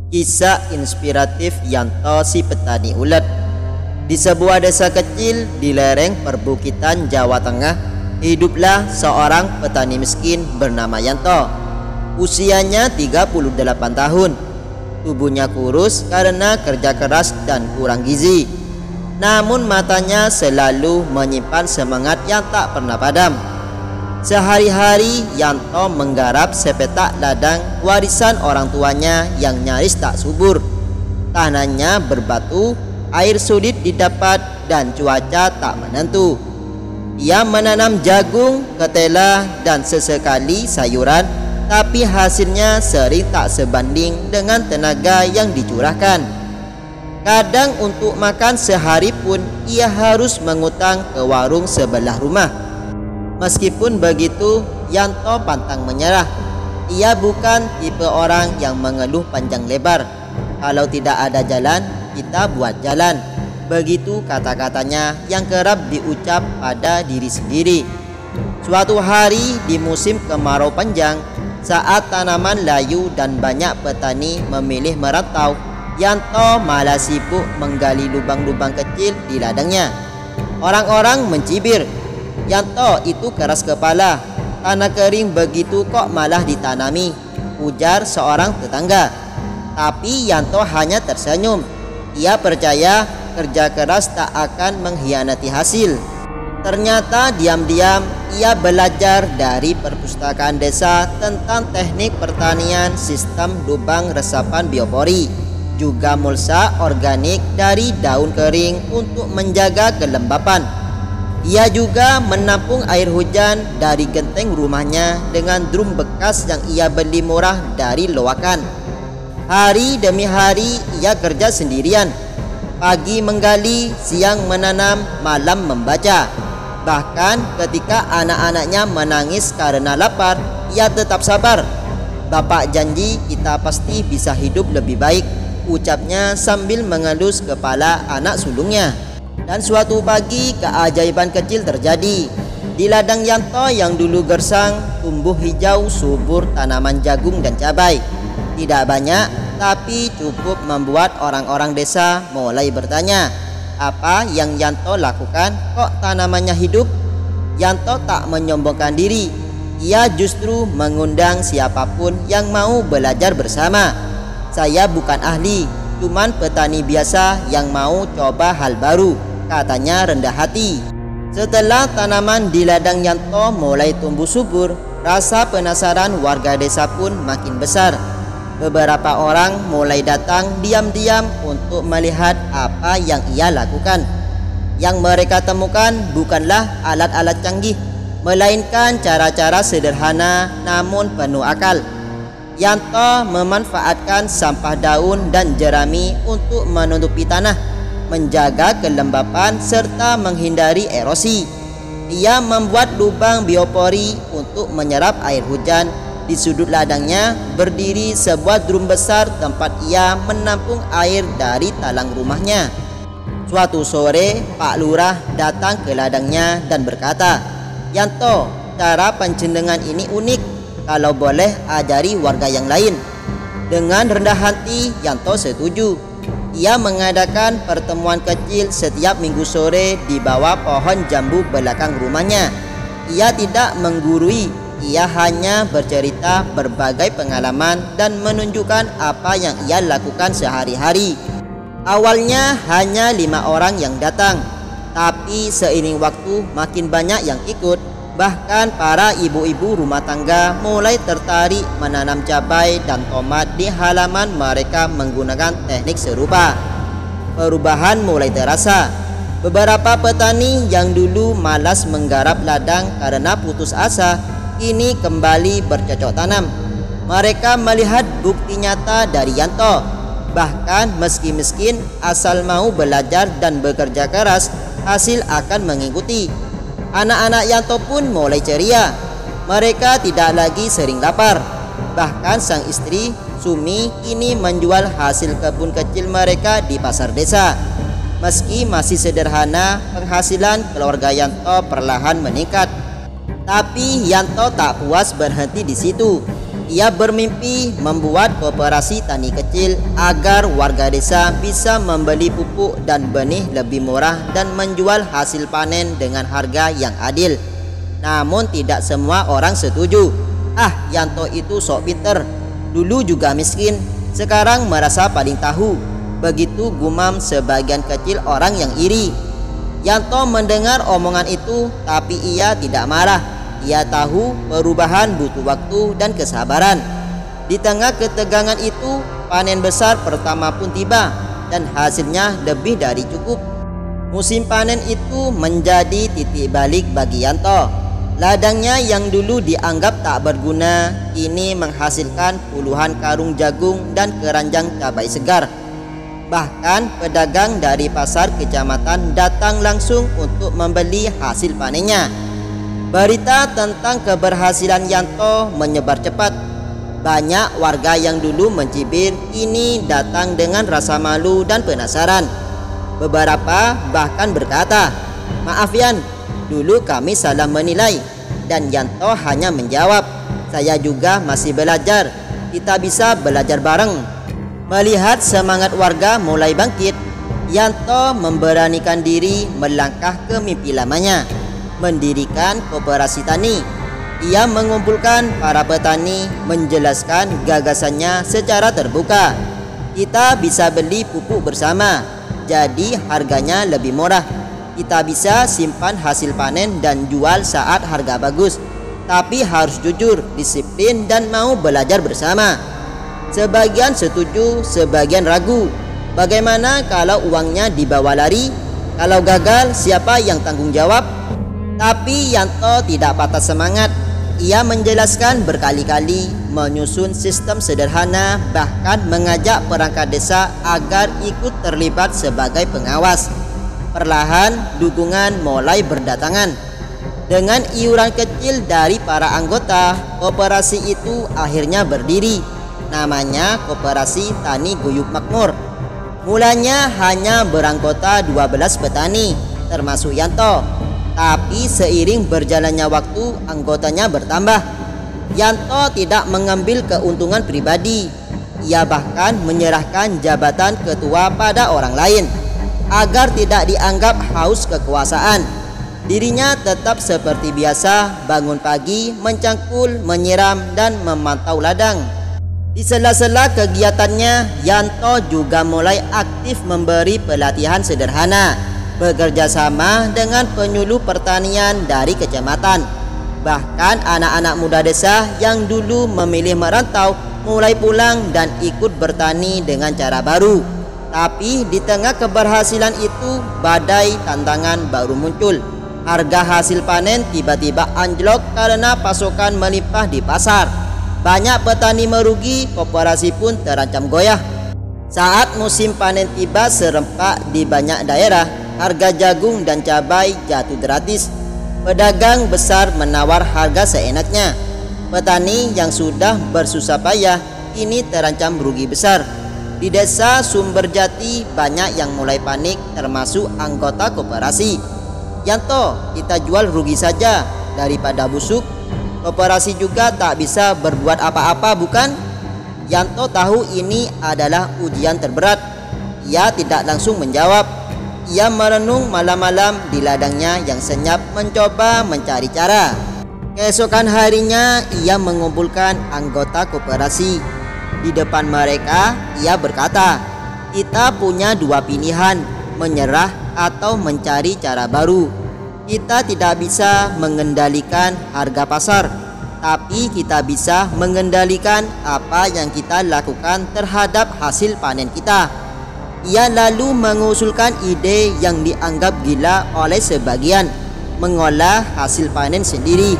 Kisah inspiratif Yanto si petani ulet. Di sebuah desa kecil di lereng perbukitan Jawa Tengah, hiduplah seorang petani miskin bernama Yanto. Usianya 38 tahun. Tubuhnya kurus karena kerja keras dan kurang gizi. Namun matanya selalu menyimpan semangat yang tak pernah padam. Sehari-hari Yanto menggarap sepetak ladang warisan orang tuanya yang nyaris tak subur. Tanahnya berbatu, air sulit didapat dan cuaca tak menentu. Ia menanam jagung, ketela dan sesekali sayuran, tapi hasilnya sering tak sebanding dengan tenaga yang dicurahkan. Kadang untuk makan sehari pun ia harus mengutang ke warung sebelah rumah. Meskipun begitu, Yanto pantang menyerah. Ia bukan tipe orang yang mengeluh panjang lebar. Kalau tidak ada jalan, kita buat jalan. Begitu kata-katanya yang kerap diucap pada diri sendiri. Suatu hari di musim kemarau panjang, saat tanaman layu dan banyak petani memilih merantau, Yanto malah sibuk menggali lubang-lubang kecil di ladangnya. Orang-orang mencibir, "Yanto itu keras kepala, tanah kering begitu kok malah ditanami," ujar seorang tetangga. Tapi Yanto hanya tersenyum. Ia percaya kerja keras tak akan mengkhianati hasil. Ternyata diam-diam ia belajar dari perpustakaan desa tentang teknik pertanian sistem lubang resapan biopori, juga mulsa organik dari daun kering untuk menjaga kelembapan. Ia juga menampung air hujan dari genteng rumahnya dengan drum bekas yang ia beli murah dari loakan. Hari demi hari ia kerja sendirian. Pagi menggali, siang menanam, malam membaca. Bahkan ketika anak-anaknya menangis karena lapar, ia tetap sabar. "Bapak janji kita pasti bisa hidup lebih baik," ucapnya sambil mengelus kepala anak sulungnya. Dan suatu pagi keajaiban kecil terjadi. Di ladang Yanto yang dulu gersang, tumbuh hijau subur tanaman jagung dan cabai. Tidak banyak, tapi cukup membuat orang-orang desa mulai bertanya, apa yang Yanto lakukan kok tanamannya hidup? Yanto tak menyombongkan diri. Ia justru mengundang siapapun yang mau belajar bersama. "Saya bukan ahli, cuman petani biasa yang mau coba hal baru," katanya rendah hati. Setelah tanaman di ladang Yanto mulai tumbuh subur, rasa penasaran warga desa pun makin besar. Beberapa orang mulai datang diam-diam untuk melihat apa yang ia lakukan. Yang mereka temukan bukanlah alat-alat canggih, melainkan cara-cara sederhana namun penuh akal. Yanto memanfaatkan sampah daun dan jerami untuk menutupi tanah, menjaga kelembapan serta menghindari erosi. Ia membuat lubang biopori untuk menyerap air hujan. Di sudut ladangnya berdiri sebuah drum besar tempat ia menampung air dari talang rumahnya. Suatu sore Pak Lurah datang ke ladangnya dan berkata, "Yanto, cara pencendengan ini unik. Kalau boleh ajari warga yang lain." Dengan rendah hati Yanto setuju. Ia mengadakan pertemuan kecil setiap minggu sore di bawah pohon jambu belakang rumahnya. Ia tidak menggurui, ia hanya bercerita berbagai pengalaman dan menunjukkan apa yang ia lakukan sehari-hari. Awalnya hanya 5 orang yang datang, tapi seiring waktu makin banyak yang ikut. Bahkan para ibu-ibu rumah tangga mulai tertarik menanam cabai dan tomat di halaman mereka menggunakan teknik serupa. Perubahan mulai terasa. Beberapa petani yang dulu malas menggarap ladang karena putus asa, kini kembali bercocok tanam. Mereka melihat bukti nyata dari Yanto. Bahkan meski miskin, asal mau belajar dan bekerja keras, hasil akan mengikuti. Anak-anak Yanto pun mulai ceria. Mereka tidak lagi sering lapar. Bahkan sang istri, Sumi, kini menjual hasil kebun kecil mereka di pasar desa. Meski masih sederhana, penghasilan keluarga Yanto perlahan meningkat. Tapi Yanto tak puas berhenti di situ. Ia bermimpi membuat koperasi tani kecil agar warga desa bisa membeli pupuk dan benih lebih murah dan menjual hasil panen dengan harga yang adil. Namun tidak semua orang setuju. Yanto itu sok pinter. Dulu juga miskin, sekarang merasa paling tahu. Begitu gumam sebagian kecil orang yang iri. Yanto mendengar omongan itu, tapi ia tidak marah. Ia tahu perubahan butuh waktu dan kesabaran. Di tengah ketegangan itu, panen besar pertama pun tiba dan hasilnya lebih dari cukup. Musim panen itu menjadi titik balik bagi Yanto. Ladangnya yang dulu dianggap tak berguna, kini menghasilkan puluhan karung jagung dan keranjang cabai segar. Bahkan pedagang dari pasar kecamatan datang langsung untuk membeli hasil panennya. Berita tentang keberhasilan Yanto menyebar cepat. Banyak warga yang dulu mencibir kini datang dengan rasa malu dan penasaran. Beberapa bahkan berkata, "Maaf Yan, dulu kami salah menilai." Dan Yanto hanya menjawab, "Saya juga masih belajar. Kita bisa belajar bareng." Melihat semangat warga mulai bangkit, Yanto memberanikan diri melangkah ke mimpi lamanya, mendirikan koperasi tani. Ia mengumpulkan para petani, menjelaskan gagasannya secara terbuka. Kita bisa beli pupuk bersama, jadi harganya lebih murah. Kita bisa simpan hasil panen dan jual saat harga bagus. Tapi harus jujur, disiplin, dan mau belajar bersama. Sebagian setuju, sebagian ragu. Bagaimana kalau uangnya dibawa lari? Kalau gagal, siapa yang tanggung jawab? Tapi Yanto tidak patah semangat. Ia menjelaskan berkali-kali, menyusun sistem sederhana, bahkan mengajak perangkat desa agar ikut terlibat sebagai pengawas. Perlahan dukungan mulai berdatangan. Dengan iuran kecil dari para anggota, koperasi itu akhirnya berdiri. Namanya Koperasi Tani Guyub Makmur. Mulanya hanya beranggota 12 petani, termasuk Yanto. Tapi seiring berjalannya waktu, anggotanya bertambah. Yanto tidak mengambil keuntungan pribadi. Ia bahkan menyerahkan jabatan ketua pada orang lain agar tidak dianggap haus kekuasaan. Dirinya tetap seperti biasa, bangun pagi, mencangkul, menyiram, dan memantau ladang. Di sela-sela kegiatannya, Yanto juga mulai aktif memberi pelatihan sederhana, bekerja sama dengan penyuluh pertanian dari kecamatan. Bahkan anak-anak muda desa yang dulu memilih merantau mulai pulang dan ikut bertani dengan cara baru. Tapi di tengah keberhasilan itu, badai tantangan baru muncul. Harga hasil panen tiba-tiba anjlok karena pasokan melimpah di pasar. Banyak petani merugi, koperasi pun terancam goyah. Saat musim panen tiba serempak di banyak daerah, harga jagung dan cabai jatuh gratis. Pedagang besar menawar harga seenaknya. Petani yang sudah bersusah payah kini terancam rugi besar. Di desa Sumberjati banyak yang mulai panik, termasuk anggota koperasi. "Yanto, kita jual rugi saja daripada busuk. Koperasi juga tak bisa berbuat apa-apa, bukan?" Yanto tahu ini adalah ujian terberat. Ia tidak langsung menjawab. Ia merenung malam-malam di ladangnya yang senyap, mencoba mencari cara. Keesokan harinya ia mengumpulkan anggota koperasi. Di depan mereka ia berkata, "Kita punya dua pilihan, menyerah atau mencari cara baru. Kita tidak bisa mengendalikan harga pasar, tapi kita bisa mengendalikan apa yang kita lakukan terhadap hasil panen kita." Ia lalu mengusulkan ide yang dianggap gila oleh sebagian, mengolah hasil panen sendiri.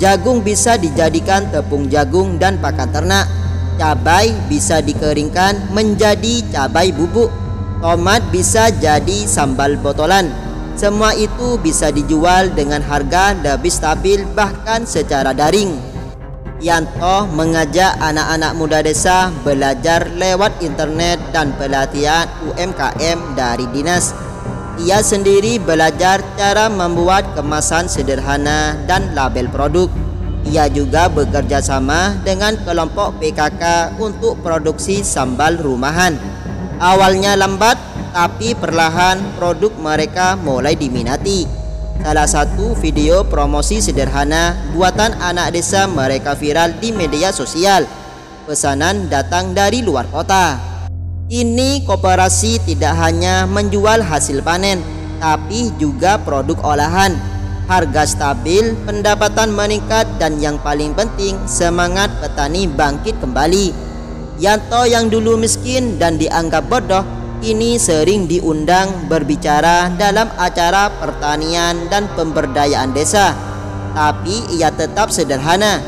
Jagung bisa dijadikan tepung jagung dan pakan ternak. Cabai bisa dikeringkan menjadi cabai bubuk. Tomat bisa jadi sambal botolan. Semua itu bisa dijual dengan harga lebih stabil, bahkan secara daring. Yanto mengajak anak-anak muda desa belajar lewat internet dan pelatihan UMKM dari dinas. Ia sendiri belajar cara membuat kemasan sederhana dan label produk. Ia juga bekerja sama dengan kelompok PKK untuk produksi sambal rumahan. Awalnya lambat, tapi perlahan produk mereka mulai diminati. Salah satu video promosi sederhana buatan anak desa mereka viral di media sosial. Pesanan datang dari luar kota. Ini koperasi tidak hanya menjual hasil panen, tapi juga produk olahan. Harga stabil, pendapatan meningkat, dan yang paling penting semangat petani bangkit kembali. Yanto yang dulu miskin dan dianggap bodoh, kini sering diundang berbicara dalam acara pertanian dan pemberdayaan desa. Tapi ia tetap sederhana.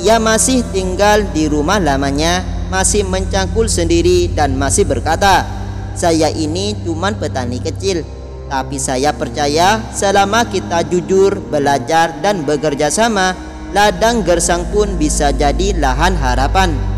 Ia masih tinggal di rumah lamanya, masih mencangkul sendiri dan masih berkata, "Saya ini cuman petani kecil, tapi saya percaya selama kita jujur, belajar dan bekerja sama, ladang gersang pun bisa jadi lahan harapan."